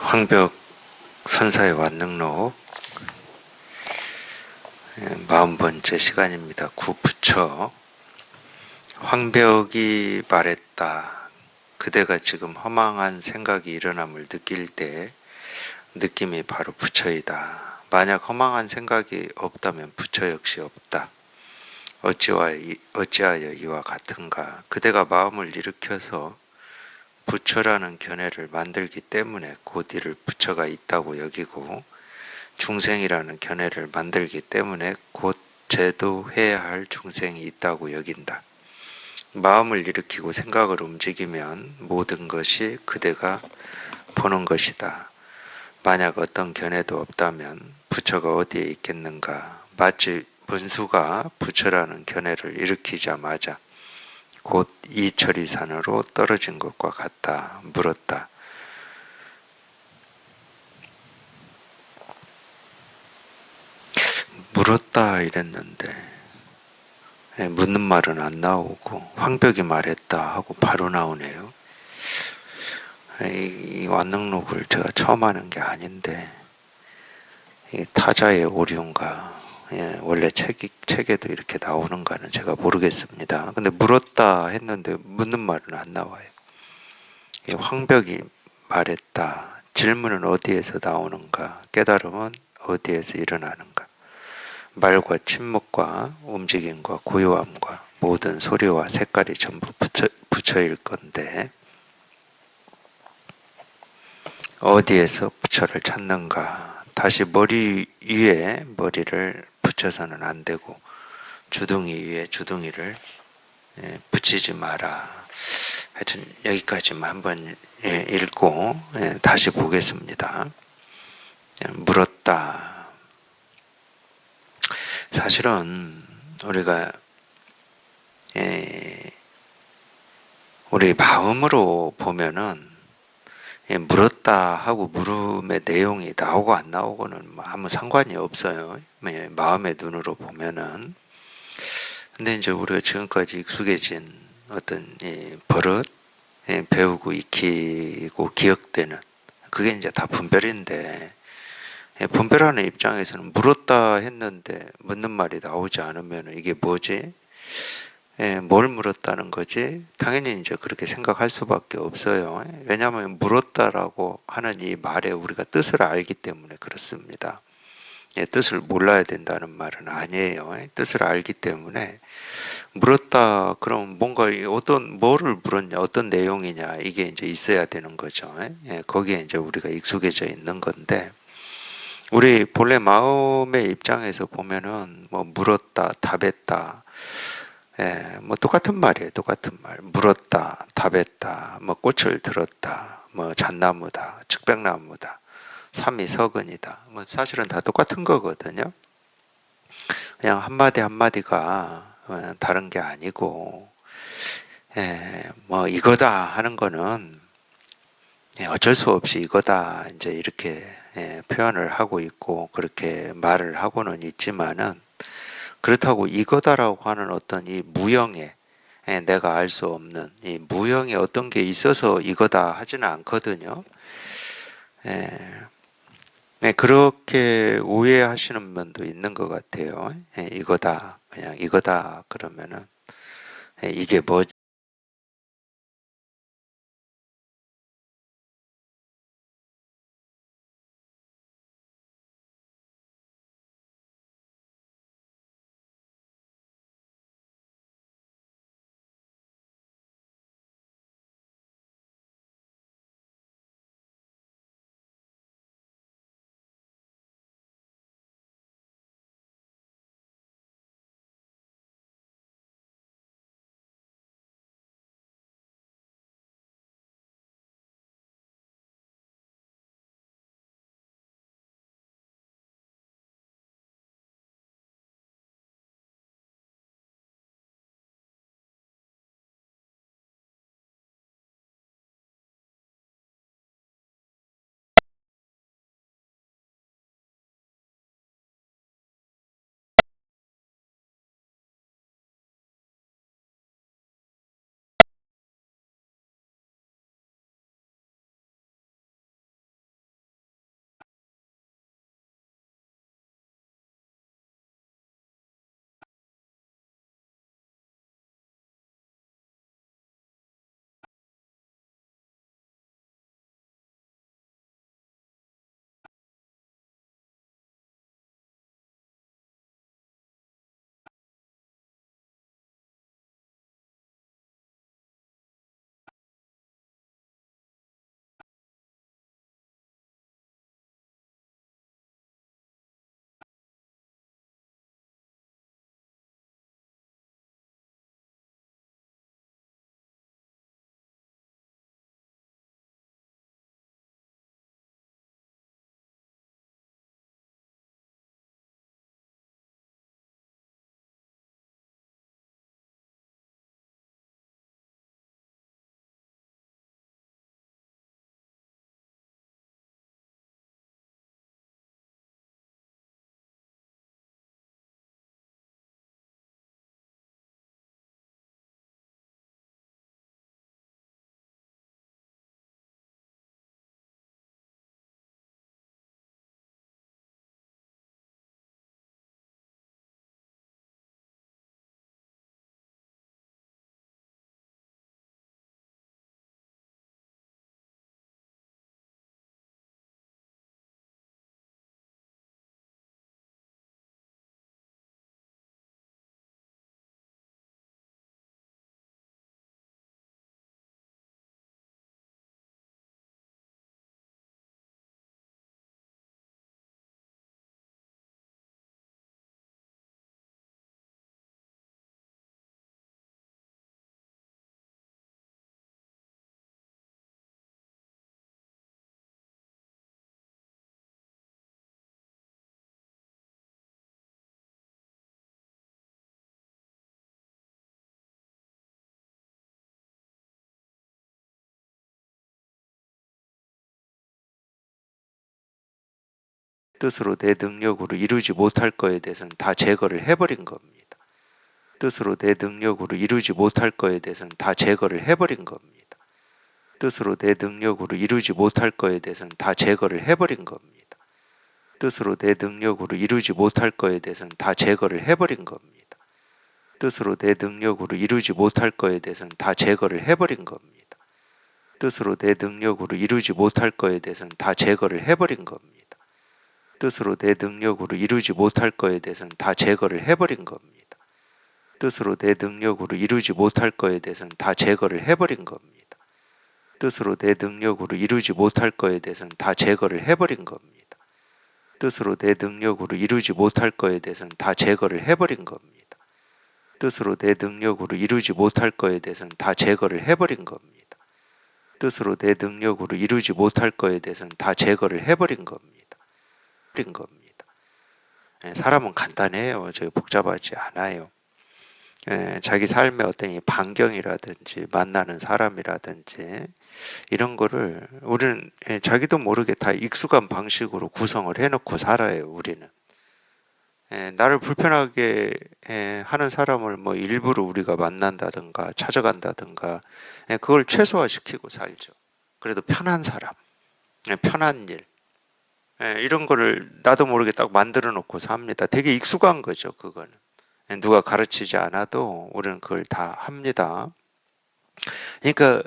황벽 선사의 완능록 40번째 시간입니다. 구부처. 황벽이 말했다. 그대가 지금 허망한 생각이 일어남을 느낄 때 느낌이 바로 부처이다. 만약 허망한 생각이 없다면 부처 역시 없다. 어찌하여 이와 같은가? 그대가 마음을 일으켜서 부처라는 견해를 만들기 때문에 곧 이를 부처가 있다고 여기고, 중생이라는 견해를 만들기 때문에 곧 제도해야 할 중생이 있다고 여긴다. 마음을 일으키고 생각을 움직이면 모든 것이 그대가 보는 것이다. 만약 어떤 견해도 없다면 부처가 어디에 있겠는가? 마치文수가 부처라는 견해를 일으키자마자 곧 이철이산으로 떨어진 것과 같다. 물었다. 물었다 이랬는데 묻는 말은 안 나오고 황벽이 말했다 하고 바로 나오네요. 이 완능록을 제가 처음 하는 게 아닌데 타자의 오류인가, 원래 책에도 이렇게 나오는가는 제가 모르겠습니다. 근데 물었다 했는데 묻는 말은 안 나와요. 황벽이 말했다. 질문은 어디에서 나오는가? 깨달음은 어디에서 일어나는가? 말과 침묵과 움직임과 고요함과 모든 소리와 색깔이 전부 부처일 건데 어디에서 부처를 찾는가? 다시 머리 위에 머리를 붙여서는 안 되고 주둥이 위에 주둥이를 붙이지 마라. 하여튼 여기까지만 한번 읽고 다시 보겠습니다. 물었다. 사실은 우리가 우리 마음으로 보면은 물었다 하고 물음의 내용이 나오고 안 나오고는 아무 상관이 없어요. 마음의 눈으로 보면은. 근데 이제 우리가 지금까지 익숙해진 어떤 버릇, 배우고 익히고 기억되는 그게 이제 다 분별인데, 분별하는 입장에서는 물었다 했는데 묻는 말이 나오지 않으면 이게 뭐지? 뭘 물었다는 거지? 당연히 이제 그렇게 생각할 수밖에 없어요. 왜냐하면 물었다라고 하는 이 말에 우리가 뜻을 알기 때문에 그렇습니다. 뜻을 몰라야 된다는 말은 아니에요. 뜻을 알기 때문에 물었다 그럼 뭔가 뭐를 물었냐, 어떤 내용이냐, 이게 이제 있어야 되는 거죠. 거기에 이제 우리가 익숙해져 있는 건데, 우리 본래 마음의 입장에서 보면은 뭐 물었다, 답했다, 뭐 똑같은 말이에요. 똑같은 말. 물었다, 답했다, 뭐 꽃을 들었다, 뭐 잣나무다, 측백나무다, 삼이석은이다. 뭐 사실은 다 똑같은 거거든요. 그냥 한마디 한마디가 다른 게 아니고, 뭐 이거다 하는 거는 어쩔 수 없이 이거다 이제 이렇게 표현을 하고 있고 그렇게 말을 하고는 있지만은, 그렇다고 이거다라고 하는 어떤 이 무형의, 내가 알 수 없는 이 무형의 어떤 게 있어서 이거다 하지는 않거든요. 그렇게 오해하시는 분도 있는 것 같아요. 이거다, 그냥 이거다 그러면은 이게 뭐지? 뜻으로 내 능력으로 이루지 못할 거에 대해서는 다 제거를 해버린 겁니다. 뜻으로 내 능력으로 이루지 못할 거에 대해서는 다 제거를 해버린 겁니다. 뜻으로 내 능력으로 이루지 못할 거에 대해서는 다 제거를 해버린 겁니다. 뜻으로 내 능력으로 이루지 못할 거에 대해서는 다 제거를 해버린 겁니다. 뜻으로 내 능력으로 이루지 못할 거에 대해서는 다 제거를 해버린 겁니다. 뜻으로 내 능력으로 이루지 못할 거에 대해서는 다 제거를 해버린 겁니다. 뜻으로 내 능력으로 이루지 못할 거에 대해서는 다 제거를 해버린 겁니다. 뜻으로 내 능력으로 이루지 못할 거에 대해서는 다 제거를 해버린 겁니다. 뜻으로 내 능력으로 이루지 못할 거에 대해서는 다 제거를 해버린 겁니다. 뜻으로 내 능력으로 이루지 못할 거에 대해서는 다 제거를 해버린 겁니다. 뜻으로 내 능력으로 이루지 못할 거에 대해서는 다 제거를 해버린 겁니다. 뜻으로 내 능력으로 이루지 못할 거에 대해서는 다 제거를 해버린 겁니다. 사람은 간단해요. 복잡하지 않아요. 자기 삶의 어떤 이 반경이라든지 만나는 사람이라든지 이런 거를 우리는 자기도 모르게 다 익숙한 방식으로 구성을 해놓고 살아요. 우리는 나를 불편하게 하는 사람을 뭐 일부러 우리가 만난다든가 찾아간다든가 그걸 최소화시키고 살죠. 그래도 편한 사람, 편한 일 이런 거를 나도 모르게 딱 만들어 놓고 삽니다. 되게 익숙한 거죠. 그거는 누가 가르치지 않아도 우리는 그걸 다 합니다. 그러니까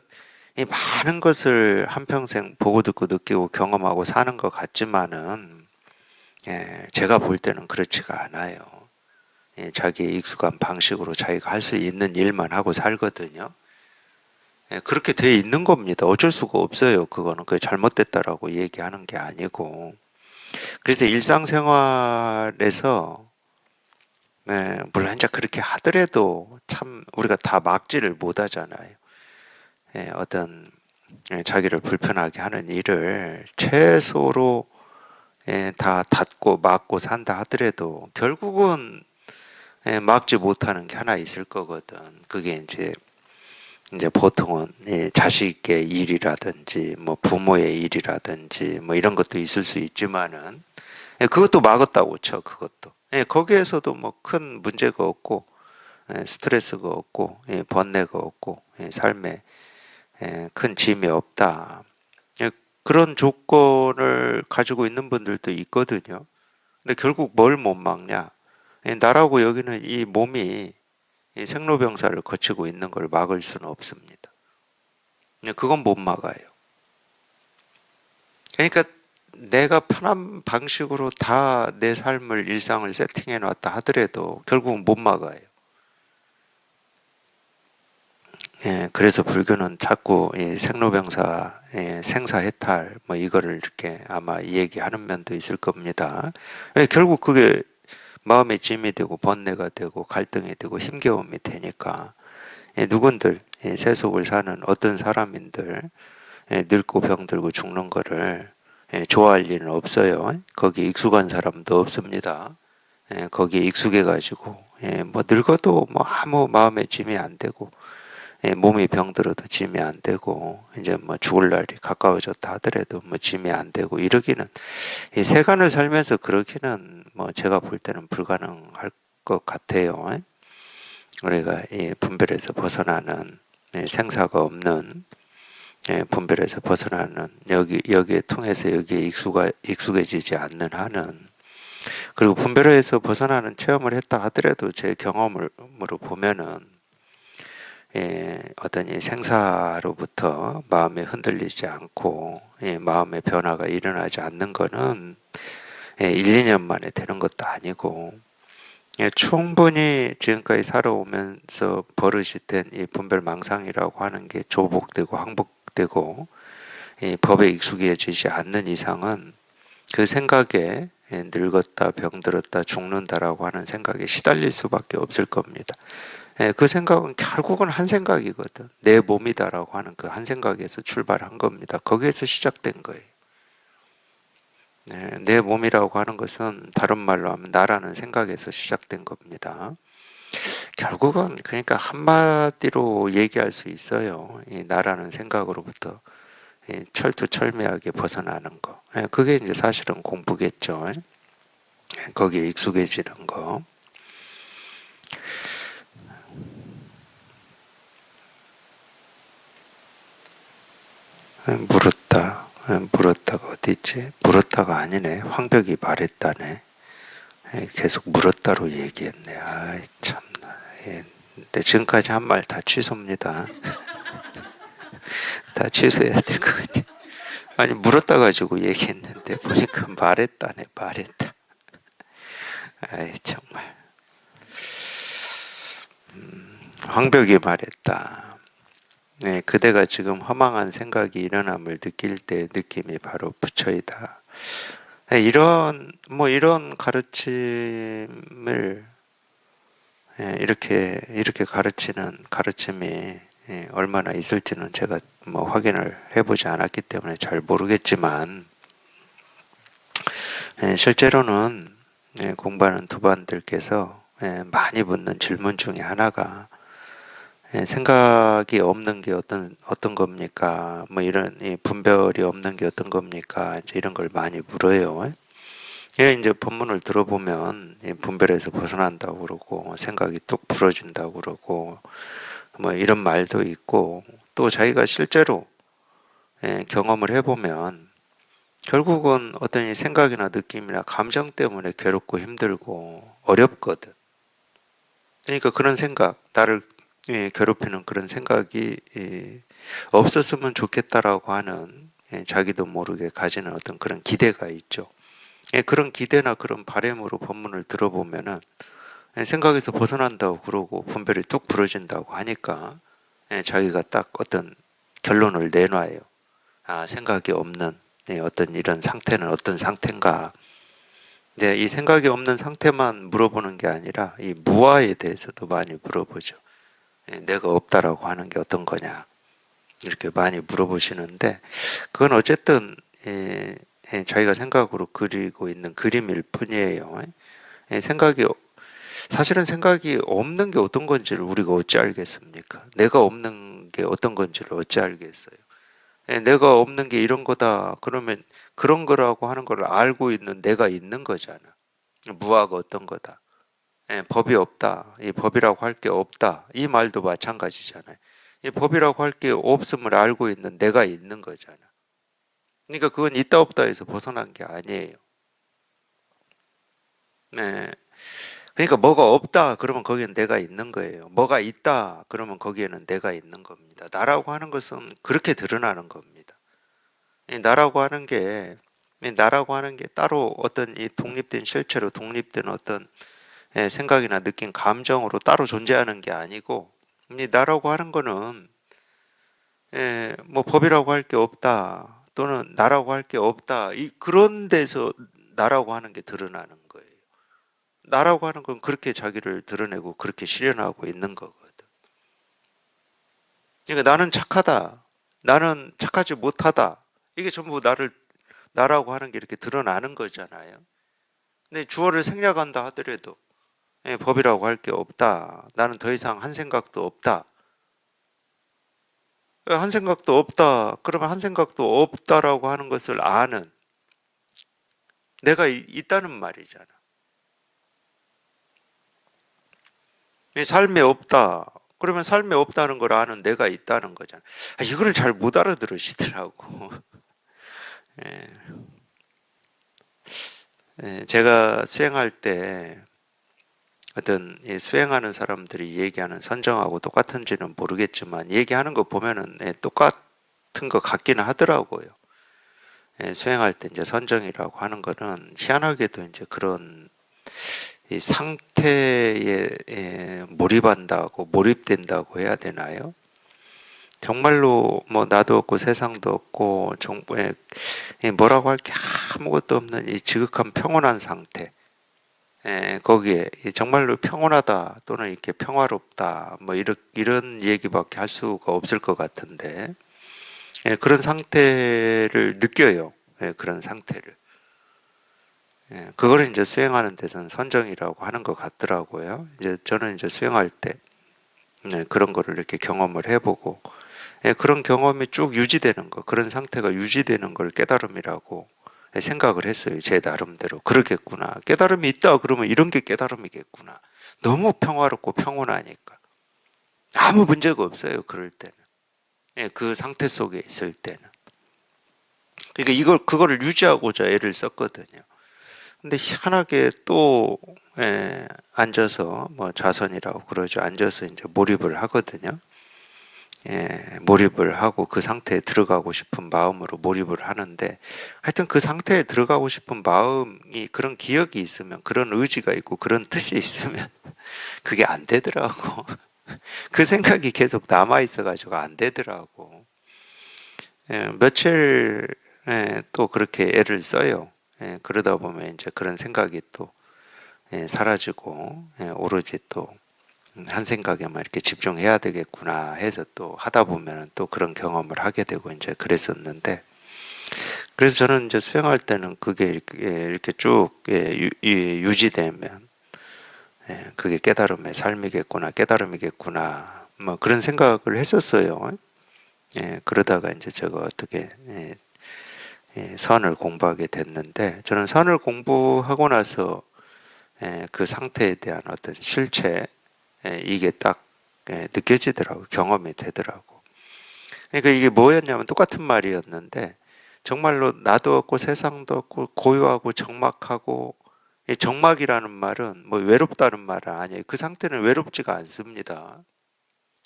이 많은 것을 한평생 보고 듣고 느끼고 경험하고 사는 것 같지만은 제가 볼 때는 그렇지가 않아요. 자기의 익숙한 방식으로 자기가 할 수 있는 일만 하고 살거든요. 그렇게 돼 있는 겁니다. 어쩔 수가 없어요. 그거는 그게 잘못됐다라고 얘기하는 게 아니고. 그래서 일상생활에서 물론 이제 그렇게 하더라도 참 우리가 다 막지를 못하잖아요. 어떤 자기를 불편하게 하는 일을 최소로 다 닫고 막고 산다 하더라도 결국은 막지 못하는 게 하나 있을 거거든. 그게 이제 보통은 자식의 일이라든지 뭐 부모의 일이라든지 뭐 이런 것도 있을 수 있지만은 그것도 막았다고 쳐. 그것도 거기에서도 뭐 큰 문제가 없고 스트레스가 없고 번뇌가 없고 삶에 큰 짐이 없다. 그런 조건을 가지고 있는 분들도 있거든요. 근데 결국 뭘 못 막냐? 나라고 여기는 이 몸이 이 생로병사를 거치고 있는 걸 막을 수는 없습니다. 그건 못 막아요. 그러니까 내가 편한 방식으로 다 내 삶을 일상을 세팅해 놨다 하더라도 결국은 못 막아요. 그래서 불교는 자꾸 생로병사, 생사해탈 뭐 이거를 이렇게 아마 얘기하는 면도 있을 겁니다. 결국 그게 마음의 짐이 되고 번뇌가 되고 갈등이 되고 힘겨움이 되니까 누군들 세속을 사는 어떤 사람인들 늙고 병들고 죽는 거를 좋아할 리는 없어요. 거기에 익숙한 사람도 없습니다. 거기에 익숙해가지고 뭐 늙어도 뭐 아무 마음의 짐이 안 되고 몸이 병들어도 짐이 안 되고 이제 뭐 죽을 날이 가까워졌다 하더라도 뭐 짐이 안 되고 이러기는 이 세간을 살면서 그러기는 뭐 제가 볼 때는 불가능할 것 같아요. 우리가 이 분별에서 벗어나는 생사가 없는 분별에서 벗어나는 여기에 통해서 여기에 익숙해지지 않는 한은 그리고 분별에서 벗어나는 체험을 했다 하더라도 제 경험으로 보면은 어떤 이 생사로부터 마음이 흔들리지 않고 마음의 변화가 일어나지 않는 거는 1, 2년 만에 되는 것도 아니고 충분히 지금까지 살아오면서 버릇이 된 이 분별망상이라고 하는 게 조복되고 항복되고 법에 익숙해지지 않는 이상은 그 생각에 늙었다 병들었다 죽는다라고 하는 생각에 시달릴 수밖에 없을 겁니다. 그 생각은 결국은 한 생각이거든. 내 몸이다라고 하는 그 한 생각에서 출발한 겁니다. 거기에서 시작된 거예요. 내 몸이라고 하는 것은 다른 말로 하면 나라는 생각에서 시작된 겁니다. 결국은 그러니까 한마디로 얘기할 수 있어요. 이 나라는 생각으로부터 철두철미하게 벗어나는 거. 그게 이제 사실은 공부겠죠. 거기에 익숙해지는 거. 물었다. 물었다가 어디 있지? 물었다가 아니네. 황벽이 말했다네. 계속 물었다로 얘기했네. 아이 참나. 근데 지금까지 한 말 다 취소입니다. 다 취소해야 될 것 같아. 아니 물었다 가지고 얘기했는데 보니까 말했다네. 말했다. 아이 정말. 황벽이 말했다. 네, 그대가 지금 허망한 생각이 일어남을 느낄 때 느낌이 바로 부처이다. 이런 가르침을 이렇게 가르치는 가르침이 얼마나 있을지는 제가 확인을 해보지 않았기 때문에 잘 모르겠지만, 실제로는 공부하는 두반들께서 많이 묻는 질문 중에 하나가 생각이 없는 게 어떤 겁니까? 이런 분별이 없는 게 어떤 겁니까? 이제 이런 걸 많이 물어요. 이제 본문을 들어보면 분별에서 벗어난다고 그러고 생각이 뚝 부러진다고 그러고 이런 말도 있고, 또 자기가 실제로 경험을 해보면 결국은 어떤 이 생각이나 느낌이나 감정 때문에 괴롭고 힘들고 어렵거든. 그러니까 그런 생각, 나를 괴롭히는 그런 생각이 없었으면 좋겠다라고 하는 자기도 모르게 가지는 어떤 그런 기대가 있죠. 그런 기대나 그런 바람으로 본문을 들어보면은 생각에서 벗어난다고 그러고 분별이 뚝 부러진다고 하니까 자기가 딱 어떤 결론을 내놔요. 아, 생각이 없는 어떤 이런 상태는 어떤 상태인가. 이제 이 생각이 없는 상태만 물어보는 게 아니라 이 무아에 대해서도 많이 물어보죠. 내가 없다라고 하는 게 어떤 거냐. 이렇게 많이 물어보시는데, 그건 어쨌든 자기가 생각으로 그리고 있는 그림일 뿐이에요. 사실은 생각이 없는 게 어떤 건지를 우리가 어찌 알겠습니까? 내가 없는 게 어떤 건지를 어찌 알겠어요? 내가 없는 게 이런 거다. 그러면 그런 거라고 하는 걸 알고 있는 내가 있는 거잖아. 무아가 어떤 거다. 법이 없다. 이 법이라고 할 게 없다. 이 말도 마찬가지잖아요. 이 법이라고 할 게 없음을 알고 있는 내가 있는 거잖아. 그러니까 그건 있다 없다 해서 벗어난 게 아니에요. 네. 그러니까 뭐가 없다 그러면 거기엔 내가 있는 거예요. 뭐가 있다 그러면 거기에는 내가 있는 겁니다. 나라고 하는 것은 그렇게 드러나는 겁니다. 이 나라고 하는 게 따로 어떤 이 독립된 실체로 독립된 어떤 생각이나 느낌, 감정으로 따로 존재하는 게 아니고, 이 나라고 하는 거는 법이라고 할 게 없다 또는 나라고 할 게 없다, 그런 데서 나라고 하는 게 드러나는 거예요. 나라고 하는 건 그렇게 자기를 드러내고 그렇게 실현하고 있는 거거든. 그러니까 나는 착하다, 나는 착하지 못하다, 이게 전부 나라고 하는 게 이렇게 드러나는 거잖아요. 근데 주어를 생략한다 하더라도 법이라고 할 게 없다, 나는 더 이상 한 생각도 없다, 한 생각도 없다 그러면 한 생각도 없다라고 하는 것을 아는 내가 있다는 말이잖아. 삶에 없다 그러면 삶에 없다는 걸 아는 내가 있다는 거잖아. 이거를 잘 못 알아들으시더라고. 예. 제가 수행할 때 어떤 수행하는 사람들이 얘기하는 선정하고 똑같은지는 모르겠지만 얘기하는 거 보면은 똑같은 것 같기는 하더라고요. 수행할 때 이제 선정이라고 하는 거는 희한하게도 이제 그런 이 상태에 몰입한다고, 몰입된다고 해야 되나요? 정말로 나도 없고 세상도 없고 정부에 뭐라고 할 게 아무것도 없는 이 지극한 평온한 상태. 거기에 정말로 평온하다 또는 이렇게 평화롭다 이런 얘기밖에 할 수가 없을 것 같은데, 그런 상태를 느껴요. 그런 상태를. 그거를 이제 수행하는 데서는 선정이라고 하는 것 같더라고요. 이제 저는 이제 수행할 때 그런 거를 이렇게 경험을 해보고 그런 경험이 쭉 유지되는 거, 그런 상태가 유지되는 걸 깨달음이라고 생각을 했어요. 제 나름대로. 그러겠구나. 깨달음이 있다 그러면 이런 게 깨달음이겠구나. 너무 평화롭고 평온하니까. 아무 문제가 없어요. 그럴 때는. 그 상태 속에 있을 때는. 그러니까 그거를 유지하고자 애를 썼거든요. 근데 희한하게 또, 앉아서, 뭐 자선이라고 그러죠. 앉아서 이제 몰입을 하거든요. 몰입을 하고 그 상태에 들어가고 싶은 마음으로 몰입을 하는데, 하여튼 그 상태에 들어가고 싶은 마음이, 그런 기억이 있으면, 그런 의지가 있고 그런 뜻이 있으면 그게 안 되더라고. 그 생각이 계속 남아있어가지고 안 되더라고. 며칠 또 그렇게 애를 써요. 그러다 보면 이제 그런 생각이 또 사라지고, 오로지 또 한 생각에만 이렇게 집중해야 되겠구나 해서 또 하다 보면 또 그런 경험을 하게 되고 이제 그랬었는데, 그래서 저는 이제 수행할 때는 그게 이렇게 쭉 유지되면 그게 깨달음의 삶이겠구나, 깨달음이겠구나, 뭐 그런 생각을 했었어요. 그러다가 이제 제가 어떻게 선을 공부하게 됐는데, 저는 선을 공부하고 나서 그 상태에 대한 어떤 실체, 이게 딱 느껴지더라고. 경험이 되더라고. 그러니까 이게 뭐였냐면 똑같은 말이었는데, 정말로 나도 없고 세상도 없고 고요하고 적막하고, 이 적막이라는 말은 뭐 외롭다는 말은 아니에요. 그 상태는 외롭지가 않습니다.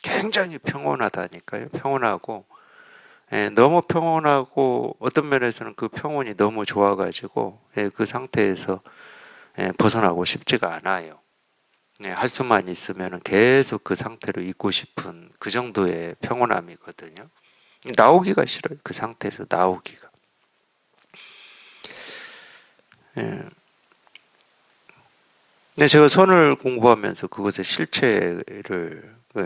굉장히 평온하다니까요. 평온하고, 너무 평온하고 어떤 면에서는 그 평온이 너무 좋아가지고 그 상태에서 벗어나고 싶지가 않아요. 할 수만 있으면 계속 그 상태로 있고 싶은 그 정도의 평온함이거든요. 나오기가 싫어요. 그 상태에서 나오기가. 예. 근데 제가 선을 공부하면서 그것의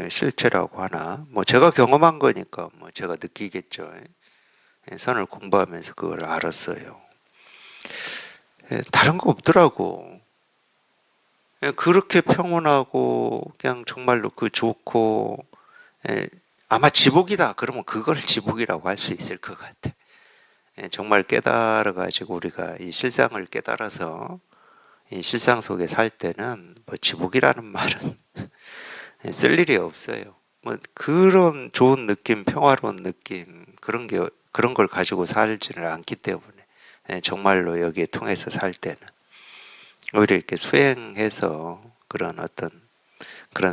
실체라고 하나, 뭐 제가 경험한 거니까 뭐 제가 느끼겠죠. 선을 공부하면서 그걸 알았어요. 다른 거 없더라고. 그렇게 평온하고 그냥 정말로 그 좋고, 아마 지복이다 그러면 그걸 지복이라고 할 수 있을 것 같아. 정말 깨달아 가지고 우리가 이 실상을 깨달아서 이 실상 속에 살 때는 뭐 지복이라는 말은 쓸 일이 없어요. 뭐 그런 좋은 느낌, 평화로운 느낌, 그런 걸 가지고 살지를 않기 때문에 정말로 여기에 통해서 살 때는 오히려 이렇게 수행해서 그런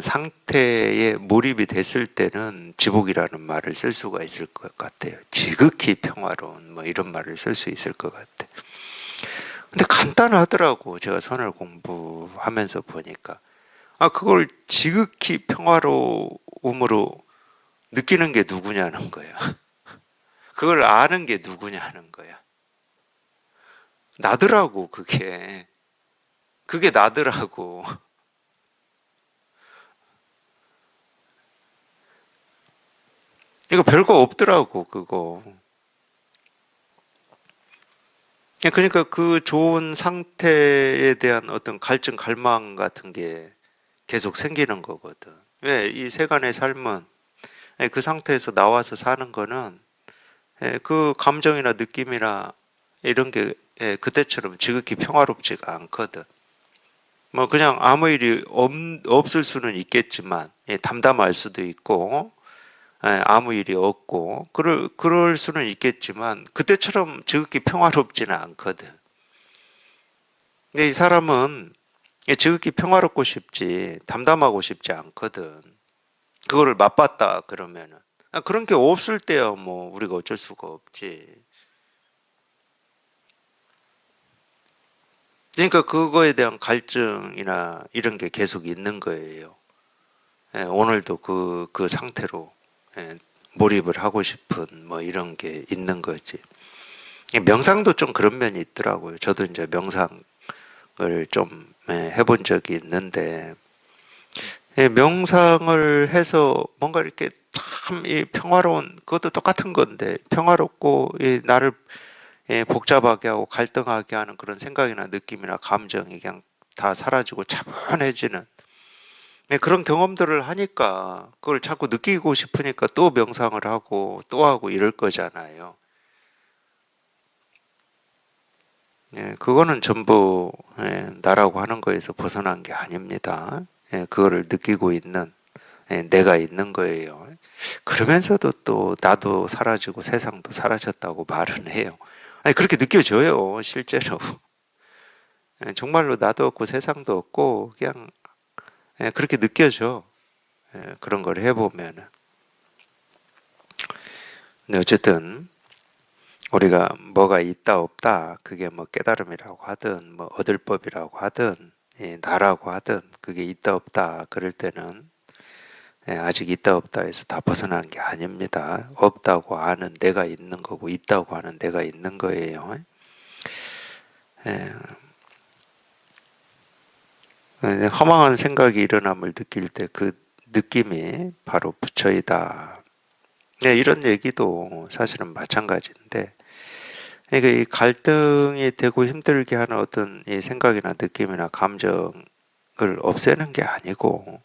상태에 몰입이 됐을 때는 지복이라는 말을 쓸 수가 있을 것 같아요. 지극히 평화로운 뭐 이런 말을 쓸 수 있을 것 같아. 근데 간단하더라고. 제가 선을 공부하면서 보니까. 그걸 지극히 평화로움으로 느끼는 게 누구냐는 거야. 그걸 아는 게 누구냐는 거야. 나더라고, 그게. 그게 나더라고. 이거 별거 없더라고, 그거. 그러니까 그 좋은 상태에 대한 어떤 갈증, 갈망 같은 게 계속 생기는 거거든. 왜? 이 세간의 삶은 그 상태에서 나와서 사는 거는 그 감정이나 느낌이나 이런 게 그때처럼 지극히 평화롭지가 않거든. 뭐 그냥 아무 일이 없을 수는 있겠지만 담담할 수도 있고 아무 일이 없고 그럴 수는 있겠지만 그때처럼 지극히 평화롭지는 않거든. 근데 이 사람은 지극히 평화롭고 싶지 담담하고 싶지 않거든. 그거를 맛봤다 그러면은 그런 게 없을 때야 뭐 우리가 어쩔 수가 없지. 그러니까 그거에 대한 갈증이나 이런 게 계속 있는 거예요. 오늘도 그 상태로 몰입을 하고 싶은 뭐 이런 게 있는 거지. 명상도 좀 그런 면이 있더라고요. 저도 이제 명상을 좀 해본 적이 있는데, 명상을 해서 뭔가 이렇게 참 이 평화로운, 그것도 똑같은 건데, 평화롭고 이 나를 복잡하게 하고 갈등하게 하는 그런 생각이나 느낌이나 감정이 그냥 다 사라지고 차분해지는 네, 그런 경험들을 하니까 그걸 자꾸 느끼고 싶으니까 또 명상을 하고 또 하고 이럴 거잖아요. 예, 그거는 전부 나라고 하는 거에서 벗어난 게 아닙니다. 예, 그거를 느끼고 있는 내가 있는 거예요. 그러면서도 또 나도 사라지고 세상도 사라졌다고 말은 해요. 아니 그렇게 느껴져요, 실제로. 예, 정말로 나도 없고 세상도 없고 그냥 그렇게 느껴져. 그런 걸 해보면은. 근데 어쨌든 우리가 뭐가 있다 없다 그게 뭐 깨달음이라고 하든 뭐 얻을 법이라고 하든 나라고 하든 그게 있다 없다 그럴 때는 아직 있다 없다 해서 다 벗어난 게 아닙니다. 없다고 아는 내가 있는 거고 있다고 하는 내가 있는 거예요. 허망한 생각이 일어남을 느낄 때 그 느낌이 바로 부처이다. 이런 얘기도 사실은 마찬가지인데 그러니까 이 갈등이 되고 힘들게 하는 어떤 이 생각이나 느낌이나 감정을 없애는 게 아니고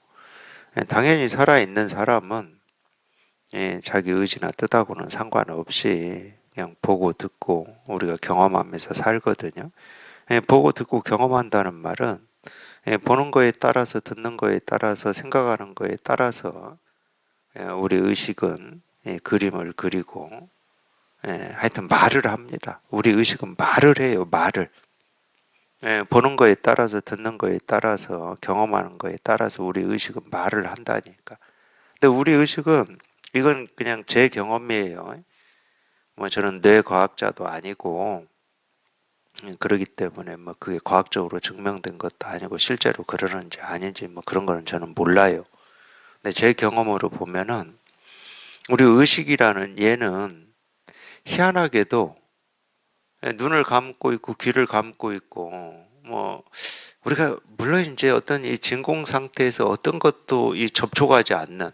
당연히 살아있는 사람은 자기 의지나 뜻하고는 상관없이 그냥 보고 듣고 우리가 경험하면서 살거든요. 보고 듣고 경험한다는 말은 보는 거에 따라서 듣는 거에 따라서 생각하는 거에 따라서 우리 의식은 그림을 그리고 하여튼 말을 합니다. 우리 의식은 말을 해요. 말을. 보는 거에 따라서 듣는 거에 따라서 경험하는 거에 따라서 우리 의식은 말을 한다니까. 근데 우리 의식은 이건 그냥 제 경험이에요. 뭐 저는 뇌과학자도 아니고 그러기 때문에 뭐 그게 과학적으로 증명된 것도 아니고 실제로 그러는지 아닌지 뭐 그런 거는 저는 몰라요. 근데 제 경험으로 보면은 우리 의식이라는 얘는 희한하게도 눈을 감고 있고 귀를 감고 있고 뭐 우리가 물론 이제 어떤 이 진공 상태에서 어떤 것도 이 접촉하지 않는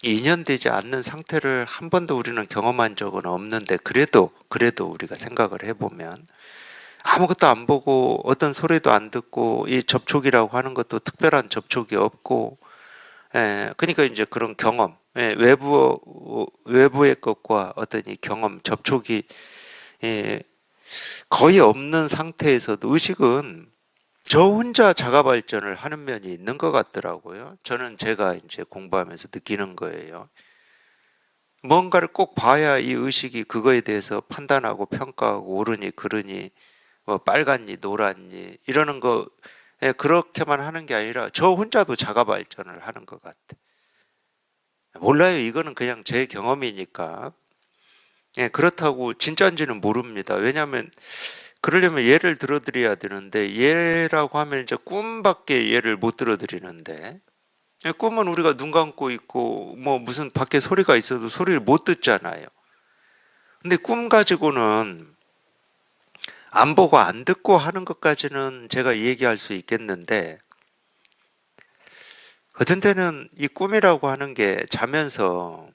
인연되지 않는 상태를 한 번도 우리는 경험한 적은 없는데 그래도 우리가 생각을 해보면 아무것도 안 보고 어떤 소리도 안 듣고 이 접촉이라고 하는 것도 특별한 접촉이 없고 그러니까 이제 그런 경험 외부의 것과 어떤 이 경험 접촉이 예, 거의 없는 상태에서도 의식은 저 혼자 자가 발전을 하는 면이 있는 것 같더라고요. 저는 제가 이제 공부하면서 느끼는 거예요. 뭔가를 꼭 봐야 이 의식이 그거에 대해서 판단하고 평가하고 옳으니 그르니 뭐 빨갛니 노랗니 이러는 거 그렇게만 하는 게 아니라 저 혼자도 자가 발전을 하는 것 같아. 몰라요. 이거는 그냥 제 경험이니까. 그렇다고 진짜인지는 모릅니다. 왜냐하면 그러려면 예를 들어드려야 되는데 예라고 하면 이제 꿈밖에 예를 못 들어드리는데 꿈은 우리가 눈 감고 있고 뭐 무슨 밖에 소리가 있어도 소리를 못 듣잖아요. 근데 꿈 가지고는 안 보고 안 듣고 하는 것까지는 제가 얘기할 수 있겠는데 어떤 때는 이 꿈이라고 하는 게 자면서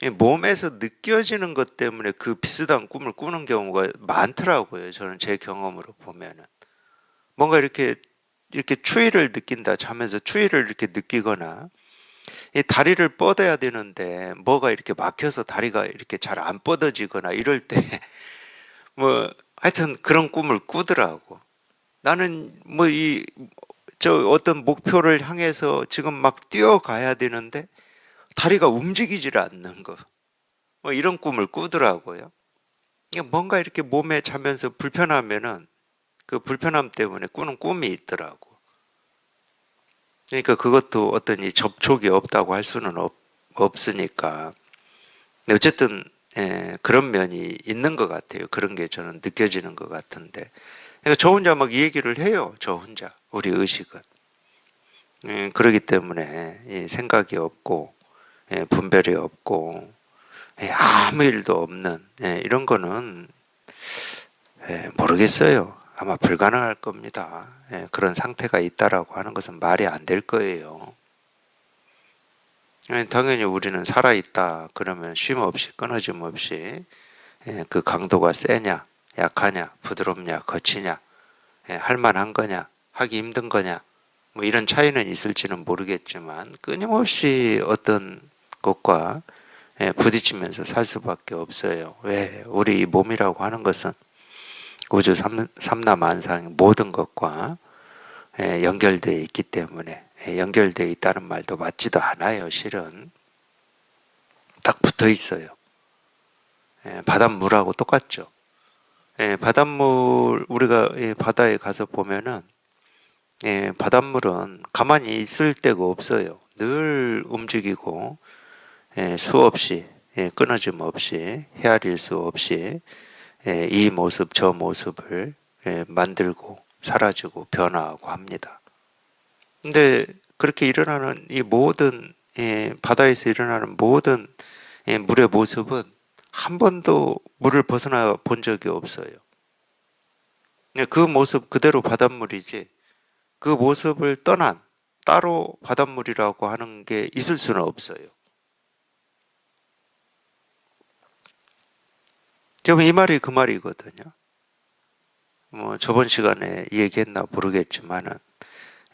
이 몸에서 느껴지는 것 때문에 그 비슷한 꿈을 꾸는 경우가 많더라고요. 저는 제 경험으로 보면은 뭔가 이렇게 추위를 느낀다 자면서 추위를 이렇게 느끼거나 이 다리를 뻗어야 되는데 뭐가 이렇게 막혀서 다리가 이렇게 잘 안 뻗어지거나 이럴 때 뭐 하여튼 그런 꿈을 꾸더라고. 나는 뭐 저 어떤 목표를 향해서 지금 막 뛰어가야 되는데 다리가 움직이질 않는 거. 뭐 이런 꿈을 꾸더라고요. 이게 뭔가 이렇게 몸에 자면서 불편하면은 그 불편함 때문에 꾸는 꿈이 있더라고. 그러니까 그것도 어떤 이 접촉이 없다고 할 수는 없으니까. 어쨌든 그런 면이 있는 것 같아요. 그런 게 저는 느껴지는 것 같은데. 그러니까 저 혼자 막 이 얘기를 해요. 저 혼자. 우리 의식은. 그러기 때문에 이 생각이 없고 분별이 없고 아무 일도 없는 이런 거는 모르겠어요. 아마 불가능할 겁니다. 그런 상태가 있다라고 하는 것은 말이 안 될 거예요. 당연히 우리는 살아있다 그러면 쉼 없이 끊어짐 없이 그 강도가 세냐 약하냐 부드럽냐 거치냐 할만한 거냐 하기 힘든 거냐 뭐 이런 차이는 있을지는 모르겠지만 끊임없이 어떤 것과 부딪히면서 살 수밖에 없어요. 왜? 우리 이 몸이라고 하는 것은 우주 삼라만상의 모든 것과 연결되어 있기 때문에 연결되어 있다는 말도 맞지도 않아요. 실은 딱 붙어 있어요. 바닷물하고 똑같죠. 바닷물 우리가 바다에 가서 보면은 바닷물은 가만히 있을 데가 없어요. 늘 움직이고 수없이 끊어짐 없이 헤아릴 수 없이 이 모습 저 모습을 만들고 사라지고 변화하고 합니다. 근데 그렇게 일어나는 이 모든 바다에서 일어나는 모든 물의 모습은 한 번도 물을 벗어나 본 적이 없어요. 그 모습 그대로 바닷물이지 그 모습을 떠난 따로 바닷물이라고 하는 게 있을 수는 없어요. 지금 이 말이 그 말이거든요. 뭐 저번 시간에 얘기했나 모르겠지만은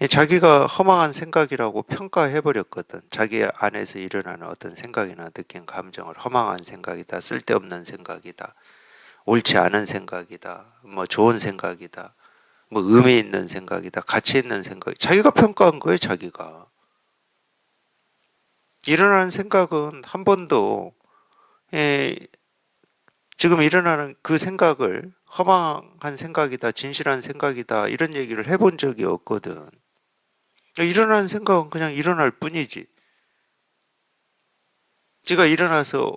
자기가 허망한 생각이라고 평가해버렸거든. 자기 안에서 일어나는 어떤 생각이나 느낀 감정을 허망한 생각이다, 쓸데없는 생각이다, 옳지 않은 생각이다, 뭐 좋은 생각이다, 뭐 의미 있는 생각이다, 가치 있는 생각. 자기가 평가한 거예요, 자기가. 일어나는 생각은 한 번도 예, 지금 일어나는 그 생각을 허망한 생각이다, 진실한 생각이다 이런 얘기를 해본 적이 없거든. 일어나는 생각은 그냥 일어날 뿐이지. 지가 일어나서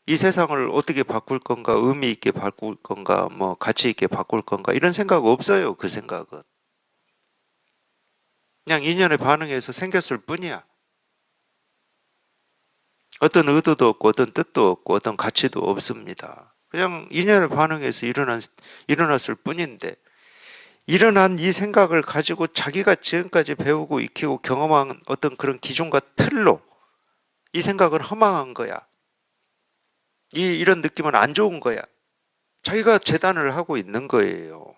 이 세상을 어떻게 바꿀 건가, 의미 있게 바꿀 건가, 뭐 가치 있게 바꿀 건가 이런 생각 없어요. 그 생각은 그냥 인연에 반응해서 생겼을 뿐이야. 어떤 의도도 없고 어떤 뜻도 없고 어떤 가치도 없습니다. 그냥 인연에 반응해서 일어났을 뿐인데 일어난 이 생각을 가지고 자기가 지금까지 배우고 익히고 경험한 어떤 그런 기준과 틀로 이 생각은 허망한 거야. 이런 느낌은 안 좋은 거야. 자기가 재단을 하고 있는 거예요.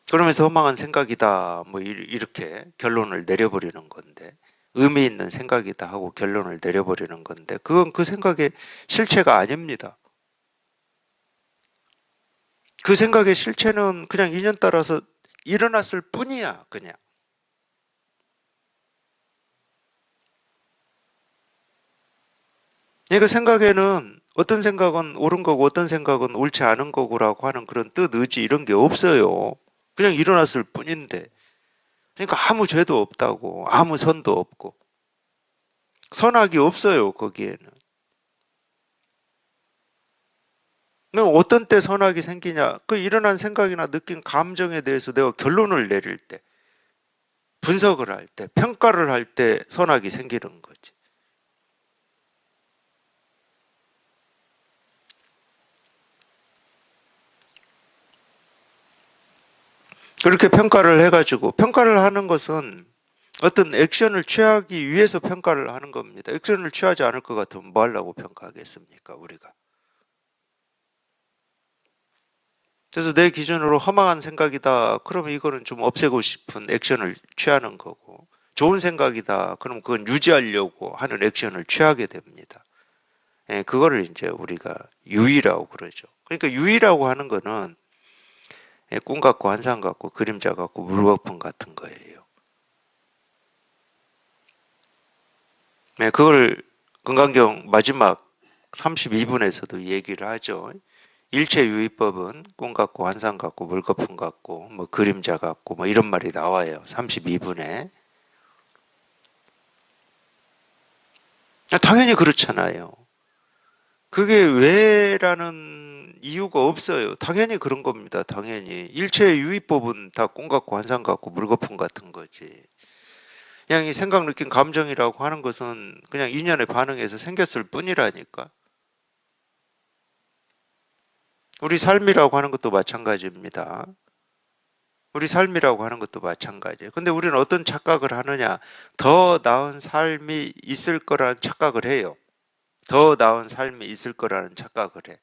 그러면서 허망한 생각이다. 뭐 이렇게 결론을 내려버리는 건데 의미 있는 생각이다 하고 결론을 내려버리는 건데 그건 그 생각의 실체가 아닙니다. 그 생각의 실체는 그냥 인연 따라서 일어났을 뿐이야. 그냥. 그 생각에는 어떤 생각은 옳은 거고 어떤 생각은 옳지 않은 거고라고 하는 그런 뜻, 의지 이런 게 없어요. 그냥 일어났을 뿐인데. 그러니까 아무 죄도 없다고, 아무 선도 없고, 선악이 없어요, 거기에는. 그럼 어떤 때 선악이 생기냐? 그 일어난 생각이나 느낀 감정에 대해서 내가 결론을 내릴 때, 분석을 할 때, 평가를 할 때 선악이 생기는 거지. 그렇게 평가를 해가지고, 평가를 하는 것은 어떤 액션을 취하기 위해서 평가를 하는 겁니다. 액션을 취하지 않을 것 같으면 뭐 하려고 평가하겠습니까, 우리가. 그래서 내 기준으로 허망한 생각이다. 그러면 이거는 좀 없애고 싶은 액션을 취하는 거고, 좋은 생각이다. 그럼 그건 유지하려고 하는 액션을 취하게 됩니다. 그거를 이제 우리가 유의라고 그러죠. 그러니까 유의라고 하는 거는 꿈 같고 환상 같고 그림자 같고 물거품 같은 거예요. 그걸 금강경 마지막 32분에서도 얘기를 하죠. 일체유의법은 꿈 같고 환상 같고 물거품 같고 뭐 그림자 같고 뭐 이런 말이 나와요. 32분에. 당연히 그렇잖아요. 그게 왜라는 이유가 없어요. 당연히 그런 겁니다. 당연히. 일체유의법은 다 꿈 같고 환상 같고 물거품 같은 거지. 그냥 이 생각, 느낀, 감정이라고 하는 것은 그냥 인연에 반응해서 생겼을 뿐이라니까. 우리 삶이라고 하는 것도 마찬가지입니다. 우리 삶이라고 하는 것도 마찬가지예요. 근데 우리는 어떤 착각을 하느냐? 더 나은 삶이 있을 거라는 착각을 해요. 더 나은 삶이 있을 거라는 착각을 해.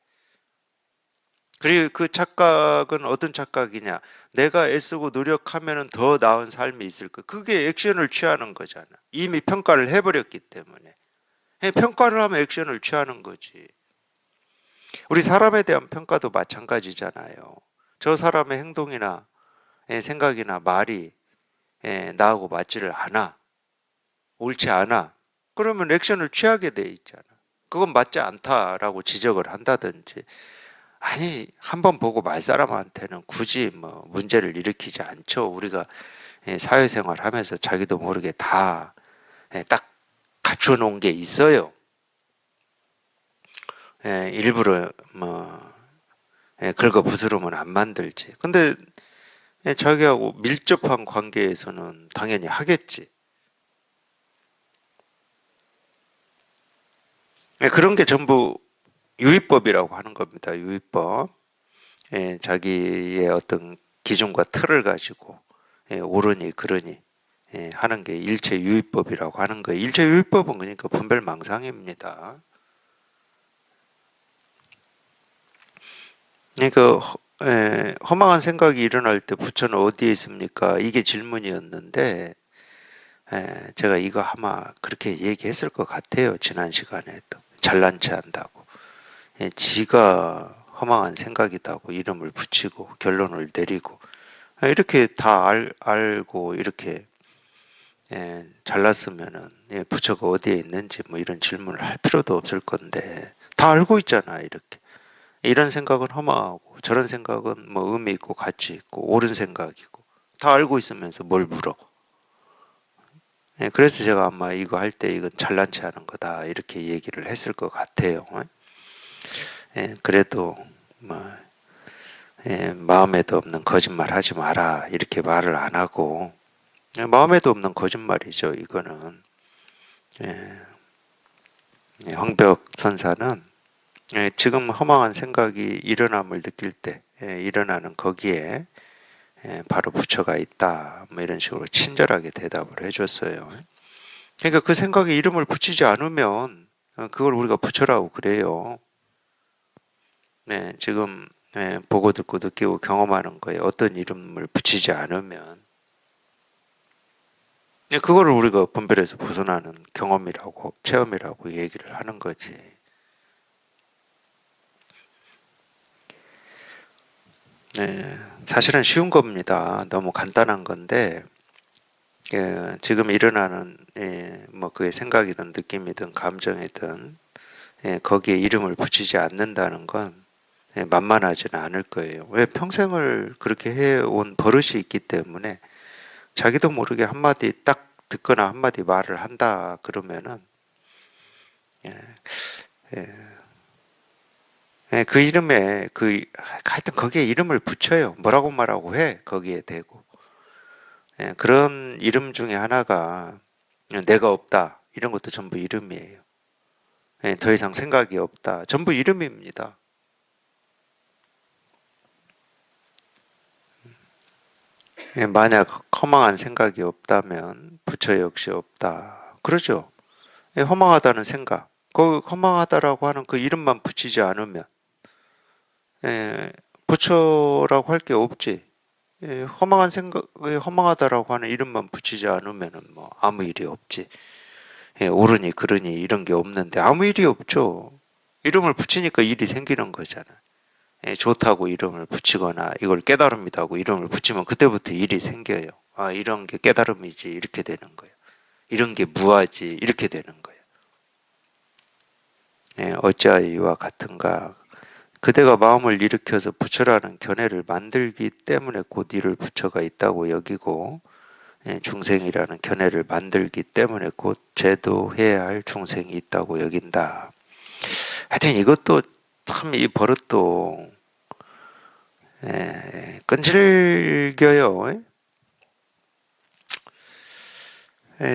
그리고 그 착각은 어떤 착각이냐? 내가 애쓰고 노력하면 더 나은 삶이 있을 거. 그게 액션을 취하는 거잖아. 이미 평가를 해버렸기 때문에. 평가를 하면 액션을 취하는 거지. 우리 사람에 대한 평가도 마찬가지잖아요. 저 사람의 행동이나 생각이나 말이 나하고 맞지를 않아. 옳지 않아. 그러면 액션을 취하게 돼 있잖아. 그건 맞지 않다라고 지적을 한다든지. 아니, 한번 보고 말 사람한테는 굳이 뭐 문제를 일으키지 않죠. 우리가 사회생활 하면서 자기도 모르게 다 딱 갖춰 놓은 게 있어요. 일부러 뭐 긁어 부스러면 안 만들지. 근데 자기하고 밀접한 관계에서는 당연히 하겠지. 그런 게 전부 유의법이라고 하는 겁니다. 유의법. 자기의 어떤 기준과 틀을 가지고 옳으니 그러니 하는 게 일체유의법이라고 하는 거예요. 일체유의법은 그러니까 분별망상입니다. 그러니까 허망한 생각이 일어날 때 부처는 어디에 있습니까? 이게 질문이었는데 제가 이거 아마 그렇게 얘기했을 것 같아요. 지난 시간에도. 잘난 체 한다고. 지가 허망한 생각이다고 이름을 붙이고 결론을 내리고 이렇게 다 알고 이렇게 잘났으면은 부처가 어디에 있는지 뭐 이런 질문을 할 필요도 없을 건데 다 알고 있잖아. 이렇게 이런 생각은 허망하고 저런 생각은 뭐 의미 있고 가치 있고 옳은 생각이고 다 알고 있으면서 뭘 물어. 그래서 제가 아마 이거 할 때 이건 잘난 체 하는 거다 이렇게 얘기를 했을 것 같아요. 그래도 뭐 마음에도 없는 거짓말 하지 마라 이렇게 말을 안 하고 마음에도 없는 거짓말이죠. 이거는 황벽 선사는 지금 허망한 생각이 일어남을 느낄 때 일어나는 거기에 바로 부처가 있다 뭐 이런 식으로 친절하게 대답을 해줬어요. 그러니까 그 생각에 이름을 붙이지 않으면 그걸 우리가 부처라고 그래요. 네, 지금 보고 듣고 느끼고 경험하는 거에 어떤 이름을 붙이지 않으면 그거를 우리가 분별해서 벗어나는 경험이라고 체험이라고 얘기를 하는 거지. 사실은 쉬운 겁니다. 너무 간단한 건데 지금 일어나는 뭐 그게 생각이든 느낌이든 감정이든 거기에 이름을 붙이지 않는다는 건 만만하지는 않을 거예요. 왜 평생을 그렇게 해온 버릇이 있기 때문에 자기도 모르게 한마디 딱 듣거나 한마디 말을 한다 그러면은 예, 예, 그 이름에 하여튼 거기에 이름을 붙여요. 뭐라고 말하고 해 거기에 대고 그런 이름 중에 하나가 내가 없다 이런 것도 전부 이름이에요. 더 이상 생각이 없다 전부 이름입니다. 만약 허망한 생각이 없다면 부처 역시 없다. 그러죠. 허망하다는 생각. 그 허망하다라고 하는 그 이름만 붙이지 않으면 부처라고 할 게 없지. 허망한 생각에 허망하다라고 하는 이름만 붙이지 않으면은 뭐 아무 일이 없지. 옳으니 그러니 이런 게 없는데 아무 일이 없죠. 이름을 붙이니까 일이 생기는 거잖아. 좋다고 이름을 붙이거나 이걸 깨달음이다고 이름을 붙이면 그때부터 일이 생겨요. 아, 이런 게 깨달음이지 이렇게 되는 거예요. 이런 게 무아지 이렇게 되는 거예요. 어찌하여 이와 같은가. 그대가 마음을 일으켜서 부처라는 견해를 만들기 때문에 곧 이를 부처가 있다고 여기고 중생이라는 견해를 만들기 때문에 곧 제도해야 할 중생이 있다고 여긴다. 하여튼 이것도 참 이 버릇도 끈질겨요.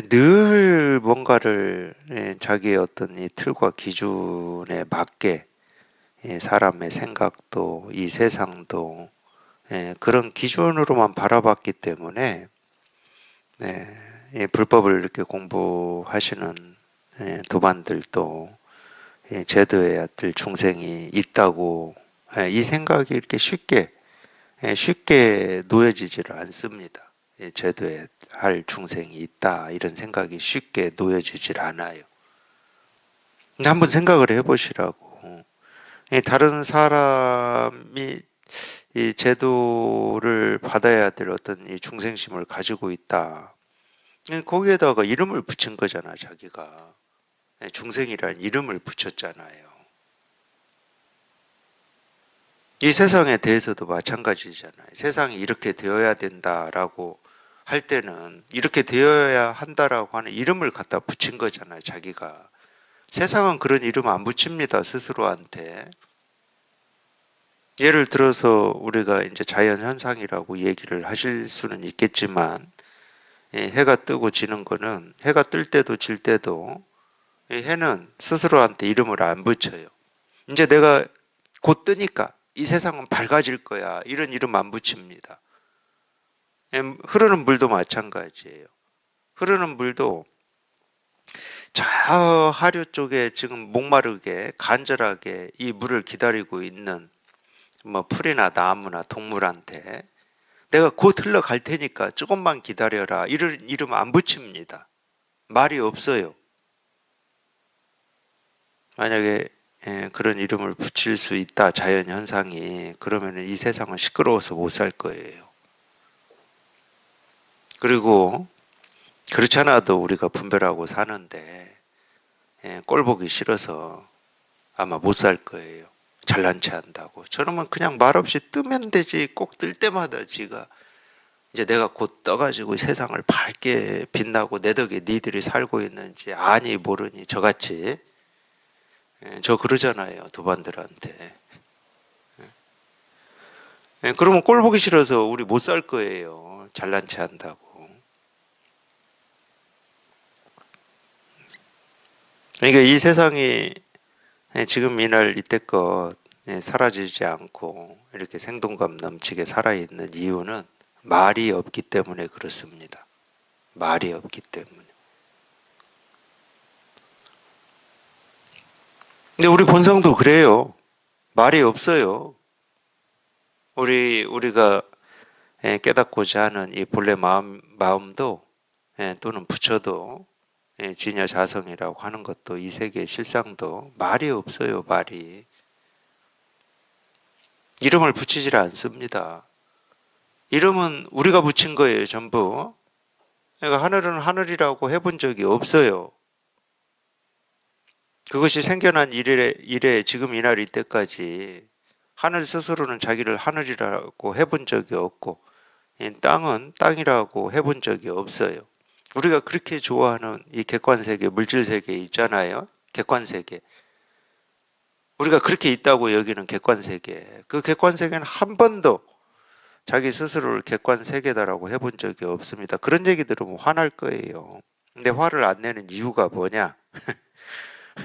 늘 뭔가를 자기의 어떤 이 틀과 기준에 맞게 사람의 생각도 이 세상도 그런 기준으로만 바라봤기 때문에 불법을 이렇게 공부하시는 도반들도 제도해야 될 중생이 있다고 이 생각이 이렇게 쉽게 놓여지지를 않습니다. 제도에 할 중생이 있다 이런 생각이 쉽게 놓여지질 않아요. 근데 한번 생각을 해보시라고. 다른 사람이 이 제도를 받아야 될 어떤 이 중생심을 가지고 있다. 거기에다가 이름을 붙인 거잖아, 자기가. 중생이라는 이름을 붙였잖아요. 이 세상에 대해서도 마찬가지잖아요. 세상이 이렇게 되어야 된다라고 할 때는 이렇게 되어야 한다라고 하는 이름을 갖다 붙인 거잖아요, 자기가. 세상은 그런 이름 안 붙입니다, 스스로한테. 예를 들어서 우리가 이제 자연현상이라고 얘기를 하실 수는 있겠지만, 해가 뜨고 지는 거는 해가 뜰 때도 질 때도 해는 스스로한테 이름을 안 붙여요. 이제 내가 곧 뜨니까 이 세상은 밝아질 거야. 이런 이름 안 붙입니다. 흐르는 물도 마찬가지예요. 흐르는 물도 저 하류 쪽에 지금 목마르게 간절하게 이 물을 기다리고 있는 뭐 풀이나 나무나 동물한테 내가 곧 흘러갈 테니까 조금만 기다려라. 이런 이름 안 붙입니다. 말이 없어요. 만약에 그런 이름을 붙일 수 있다, 자연 현상이. 그러면 이 세상은 시끄러워서 못 살 거예요. 그리고 그렇지 않아도 우리가 분별하고 사는데 꼴 보기 싫어서 아마 못 살 거예요. 잘난 체 한다고. 저놈은 그냥 말없이 뜨면 되지. 꼭 뜰 때마다 지가 이제 내가 곧 떠가지고 세상을 밝게 빛나고 내 덕에 니들이 살고 있는지 아니 모르니 저같이 저 그러잖아요, 도반들한테. 그러면 꼴 보기 싫어서 우리 못 살 거예요. 잘난 체 한다고. 그러니까 이 세상이 지금 이날 이때껏 사라지지 않고 이렇게 생동감 넘치게 살아있는 이유는 말이 없기 때문에 그렇습니다. 말이 없기 때문에. 근데 우리 본성도 그래요. 말이 없어요. 우리가 깨닫고자 하는 이 본래 마음도 또는 부처도 진여 자성이라고 하는 것도 이 세계의 실상도 말이 없어요. 말이. 이름을 붙이질 않습니다. 이름은 우리가 붙인 거예요. 전부. 그러니까 하늘은 하늘이라고 해본 적이 없어요. 그것이 생겨난 이래 지금 이날 이때까지 하늘 스스로는 자기를 하늘이라고 해본 적이 없고 땅은 땅이라고 해본 적이 없어요. 우리가 그렇게 좋아하는 이 객관세계, 물질세계 있잖아요. 객관세계. 우리가 그렇게 있다고 여기는 객관세계. 그 객관세계는 한 번도 자기 스스로를 객관세계다라고 해본 적이 없습니다. 그런 얘기 들으면 화날 거예요. 근데 화를 안 내는 이유가 뭐냐?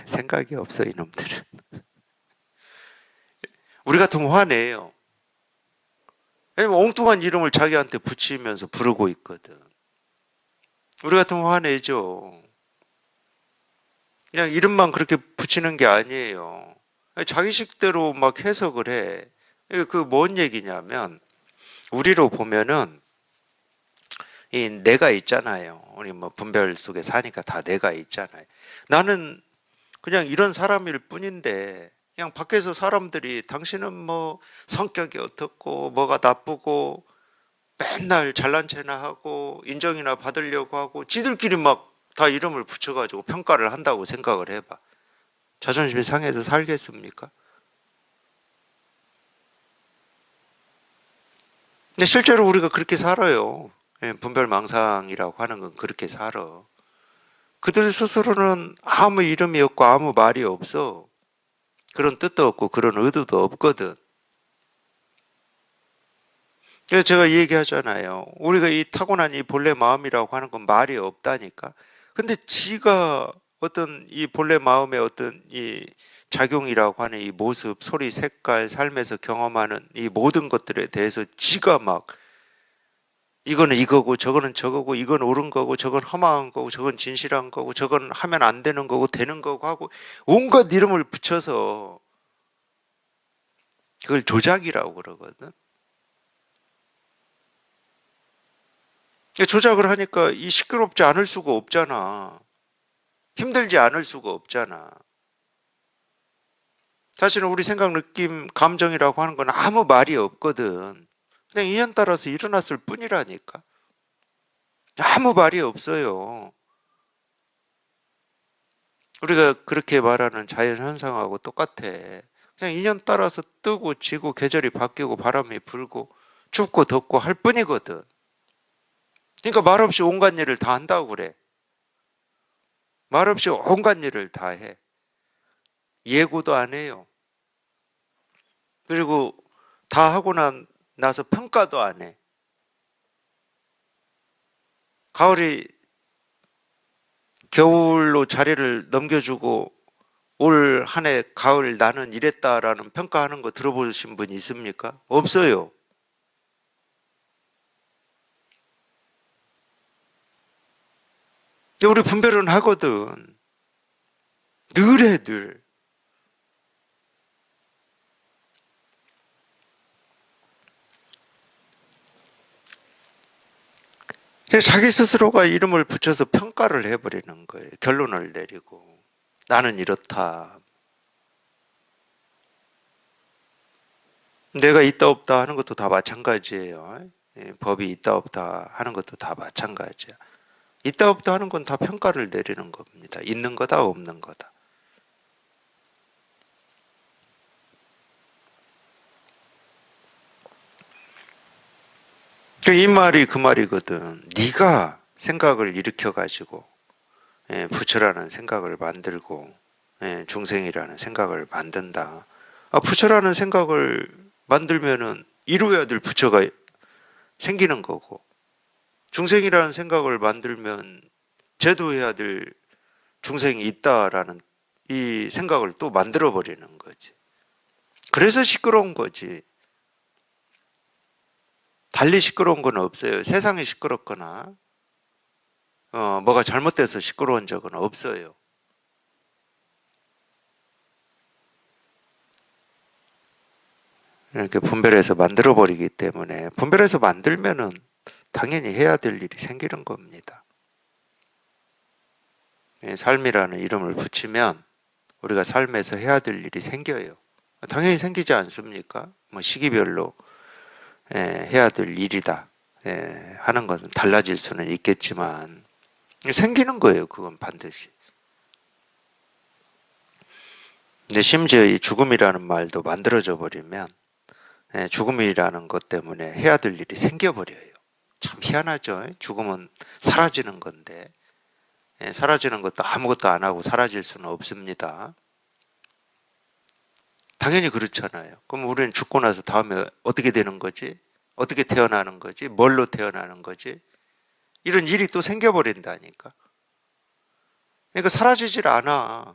생각이 없어, 이놈들은. 우리 같으면 화내요. 왜냐면 엉뚱한 이름을 자기한테 붙이면서 부르고 있거든. 우리 같으면 화내죠. 그냥 이름만 그렇게 붙이는 게 아니에요. 자기식대로 막 해석을 해. 그 뭔 얘기냐면 우리로 보면은 이 내가 있잖아요. 우리 뭐 분별 속에 사니까 다 내가 있잖아요. 나는 그냥 이런 사람일 뿐인데 그냥 밖에서 사람들이 당신은 뭐 성격이 어떻고 뭐가 나쁘고 맨날 잘난 체나 하고 인정이나 받으려고 하고 지들끼리 막 다 이름을 붙여가지고 평가를 한다고 생각을 해봐. 자존심이 상해서 살겠습니까? 근데 실제로 우리가 그렇게 살아요. 분별망상이라고 하는 건 그렇게 살아. 그들 스스로는 아무 이름이 없고 아무 말이 없어. 그런 뜻도 없고 그런 의도도 없거든. 그래서 제가 이 얘기하잖아요. 우리가 이 타고난 이 본래 마음이라고 하는 건 말이 없다니까. 근데 지가 어떤 이 본래 마음의 어떤 이 작용이라고 하는 이 모습, 소리, 색깔, 삶에서 경험하는 이 모든 것들에 대해서 지가 막 이거는 이거고 저거는 저거고 이건 옳은 거고 저건 허망한 거고 저건 진실한 거고 저건 하면 안 되는 거고 되는 거고 하고 온갖 이름을 붙여서 그걸 조작이라고 그러거든. 조작을 하니까 이 시끄럽지 않을 수가 없잖아. 힘들지 않을 수가 없잖아. 사실은 우리 생각, 느낌, 감정이라고 하는 건 아무 말이 없거든. 그냥 인연 따라서 일어났을 뿐이라니까. 아무 말이 없어요. 우리가 그렇게 말하는 자연 현상하고 똑같아. 그냥 인연 따라서 뜨고 지고 계절이 바뀌고 바람이 불고 춥고 덥고 할 뿐이거든. 그러니까 말없이 온갖 일을 다 한다고 그래. 말없이 온갖 일을 다 해. 예고도 안 해요. 그리고 다 하고 나서 평가도 안 해. 가을이 겨울로 자리를 넘겨주고 올 한 해 가을 나는 이랬다라는 평가하는 거 들어보신 분 있습니까? 없어요. 근데 우리 분별은 하거든. 늘 해, 늘. 자기 스스로가 이름을 붙여서 평가를 해버리는 거예요. 결론을 내리고. 나는 이렇다. 내가 있다 없다 하는 것도 다 마찬가지예요. 법이 있다 없다 하는 것도 다 마찬가지야. 있다 없다 하는 건 다 평가를 내리는 겁니다. 있는 거다 없는 거다. 이 말이 그 말이거든. 네가 생각을 일으켜가지고 부처라는 생각을 만들고 중생이라는 생각을 만든다. 부처라는 생각을 만들면은 이루어야 될 부처가 생기는 거고, 중생이라는 생각을 만들면 제도해야 될 중생이 있다라는 이 생각을 또 만들어 버리는 거지. 그래서 시끄러운 거지. 달리 시끄러운 건 없어요. 세상이 시끄럽거나 뭐가 잘못돼서 시끄러운 적은 없어요. 이렇게 분별해서 만들어 버리기 때문에, 분별해서 만들면은 당연히 해야 될 일이 생기는 겁니다. 삶이라는 이름을 붙이면 우리가 삶에서 해야 될 일이 생겨요. 당연히 생기지 않습니까? 뭐 시기별로 해야 될 일이다 하는 것은 달라질 수는 있겠지만 생기는 거예요. 그건 반드시. 근데 심지어 이 죽음이라는 말도 만들어져 버리면 죽음이라는 것 때문에 해야 될 일이 생겨버려요. 참 희한하죠. 죽음은 사라지는 건데 사라지는 것도 아무것도 안 하고 사라질 수는 없습니다. 당연히 그렇잖아요. 그럼 우리는 죽고 나서 다음에 어떻게 되는 거지? 어떻게 태어나는 거지? 뭘로 태어나는 거지? 이런 일이 또 생겨버린다니까. 그러니까 사라지질 않아.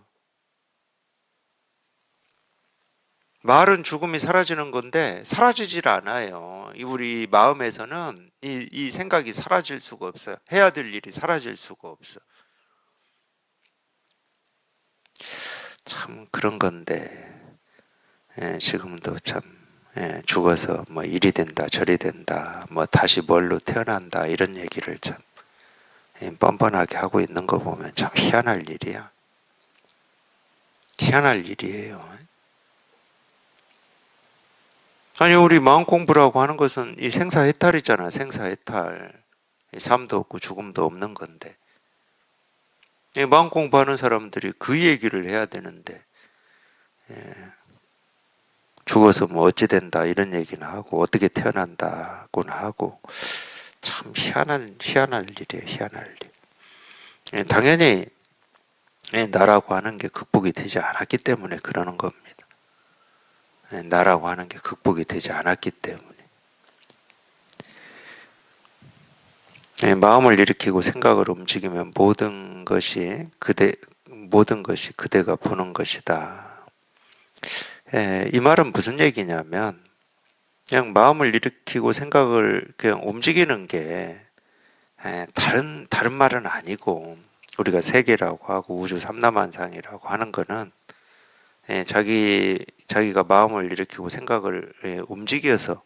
말은 죽음이 사라지는 건데 사라지질 않아요. 우리 마음에서는 이 생각이 사라질 수가 없어요. 해야 될 일이 사라질 수가 없어. 참 그런 건데 지금도 참 죽어서 뭐 이리 된다 저리 된다 뭐 다시 뭘로 태어난다 이런 얘기를 참 뻔뻔하게 하고 있는 거 보면 참 희한할 일이야. 희한할 일이에요. 아니 우리 마음 공부라고 하는 것은 이 생사해탈이잖아. 생사해탈. 삶도 없고 죽음도 없는 건데 이 마음 공부하는 사람들이 그 얘기를 해야 되는데 죽어서 뭐 어찌 된다 이런 얘기는 하고 어떻게 태어난다고는 하고 참 희한할 일이에요. 희한할 일. 당연히 나라고 하는 게 극복이 되지 않았기 때문에 그러는 겁니다. 나라고 하는 게 극복이 되지 않았기 때문에 마음을 일으키고 생각을 움직이면 모든 것이 그대가 보는 것이다. 이 말은 무슨 얘기냐면 그냥 마음을 일으키고 생각을 그냥 움직이는 게 다른 말은 아니고 우리가 세계라고 하고 우주 삼라만상이라고 하는 거는 자기가 마음을 일으키고 생각을 움직여서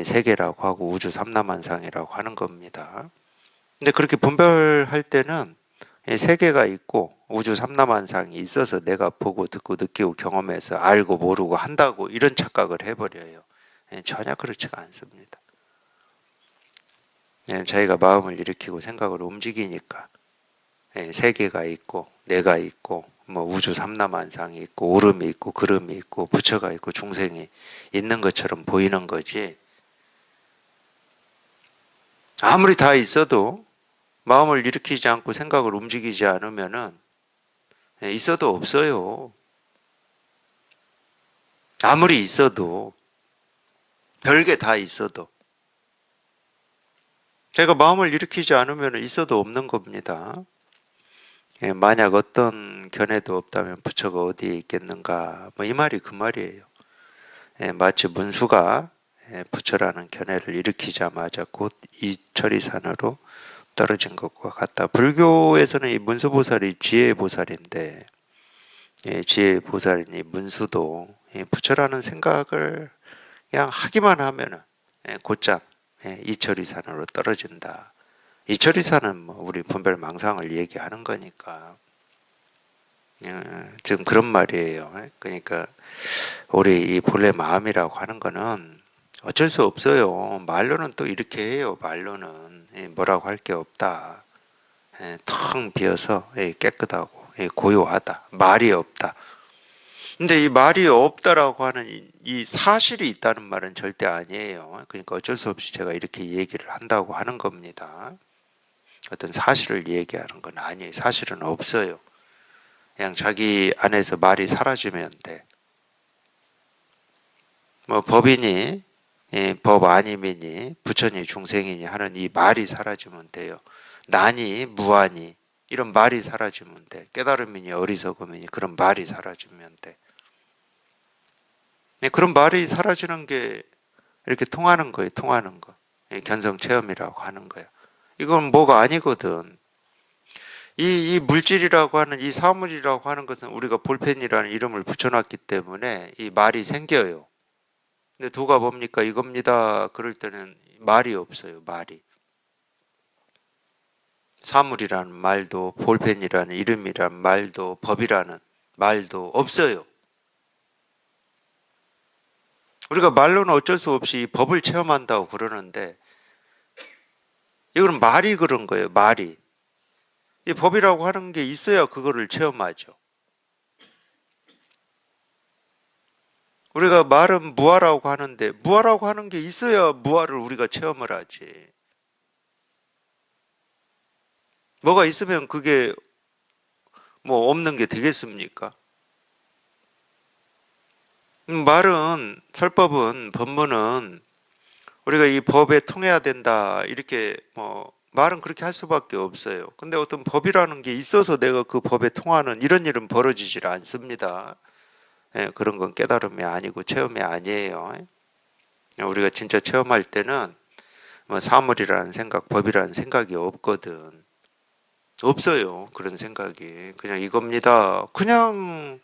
세계라고 하고 우주 삼라만상이라고 하는 겁니다. 근데 그렇게 분별할 때는 세계가 있고 우주 삼라만상이 있어서 내가 보고 듣고 느끼고 경험해서 알고 모르고 한다고 이런 착각을 해버려요. 전혀 그렇지가 않습니다. 자기가 마음을 일으키고 생각을 움직이니까 세계가 있고 내가 있고 뭐 우주 삼라만상이 있고 오름이 있고 그름이 있고 부처가 있고 중생이 있는 것처럼 보이는 거지. 아무리 다 있어도 마음을 일으키지 않고 생각을 움직이지 않으면은 있어도 없어요. 아무리 있어도 별게 다 있어도 제가 마음을 일으키지 않으면 있어도 없는 겁니다. 만약 어떤 견해도 없다면 부처가 어디에 있겠는가? 뭐 이 말이 그 말이에요. 마치 문수가 부처라는 견해를 일으키자마자 곧 이철이산으로 떨어진 것과 같다. 불교에서는 이 문수보살이 지혜보살인데 지혜보살인 이 문수도 부처라는 생각을 그냥 하기만 하면은 곧장 이철이산으로 떨어진다. 이철이산은 뭐 우리 분별망상을 얘기하는 거니까 지금 그런 말이에요. 그러니까 우리 이 본래 마음이라고 하는 거는 어쩔 수 없어요. 말로는 또 이렇게 해요. 말로는 뭐라고 할 게 없다. 텅 비어서 깨끗하고 고요하다. 말이 없다. 근데 이 말이 없다라고 하는 이 사실이 있다는 말은 절대 아니에요. 그러니까 어쩔 수 없이 제가 이렇게 얘기를 한다고 하는 겁니다. 어떤 사실을 얘기하는 건 아니에요. 사실은 없어요. 그냥 자기 안에서 말이 사라지면 돼. 뭐 법이니 법 아님이니 부처니 중생이니 하는 이 말이 사라지면 돼요. 나니 무아니 이런 말이 사라지면 돼. 깨달음이니 어리석음이니 그런 말이 사라지면 돼. 그런 말이 사라지는 게 이렇게 통하는 거예요. 통하는 거. 견성체험이라고 하는 거예요. 이건 뭐가 아니거든. 이 물질이라고 하는 이 사물이라고 하는 것은 우리가 볼펜이라는 이름을 붙여놨기 때문에 이 말이 생겨요. 근데 도가 뭡니까? 이겁니다. 그럴 때는 말이 없어요. 말이. 사물이라는 말도 볼펜이라는 이름이라는 말도 법이라는 말도 없어요. 우리가 말로는 어쩔 수 없이 이 법을 체험한다고 그러는데 이거는 말이 그런 거예요. 말이. 이 법이라고 하는 게 있어야 그거를 체험하죠. 우리가 말은 무아라고 하는데 무아라고 하는 게 있어야 무아를 우리가 체험을 하지. 뭐가 있으면 그게 뭐 없는 게 되겠습니까? 말은 설법은 법문은 우리가 이 법에 통해야 된다 이렇게 뭐 말은 그렇게 할 수밖에 없어요. 근데 어떤 법이라는 게 있어서 내가 그 법에 통하는 이런 일은 벌어지질 않습니다. 그런 건 깨달음이 아니고 체험이 아니에요. 우리가 진짜 체험할 때는 뭐 사물이라는 생각, 법이라는 생각이 없거든. 없어요. 그런 생각이. 그냥 이겁니다. 그냥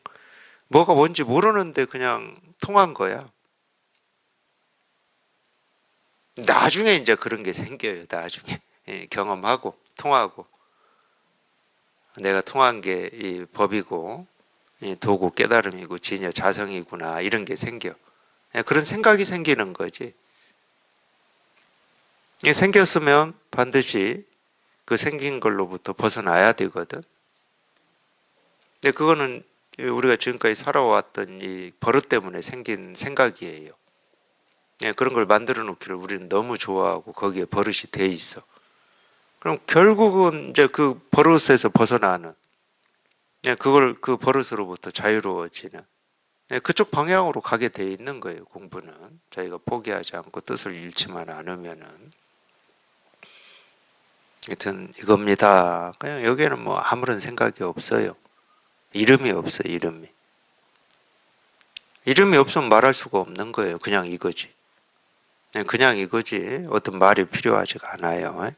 뭐가 뭔지 모르는데 그냥 통한 거야. 나중에 이제 그런 게 생겨요. 나중에 경험하고 통하고 내가 통한 게 이 법이고 도구 깨달음이고 진여 자성이구나 이런 게 생겨. 그런 생각이 생기는 거지. 생겼으면 반드시 그 생긴 걸로부터 벗어나야 되거든. 근데 그거는 우리가 지금까지 살아왔던 이 버릇 때문에 생긴 생각이에요. 그런 걸 만들어 놓기를 우리는 너무 좋아하고 거기에 버릇이 돼 있어. 그럼 결국은 이제 그 버릇에서 벗어나는 그걸 그 버릇으로부터 자유로워지는 그쪽 방향으로 가게 돼 있는 거예요. 공부는 저희가 포기하지 않고 뜻을 잃지만 않으면은 하여튼 이겁니다. 그냥 여기에는 뭐 아무런 생각이 없어요. 이름이 없어요. 이름이 없으면 말할 수가 없는 거예요. 그냥 이거지. 그냥 이거지. 어떤 말이 필요하지가 않아요.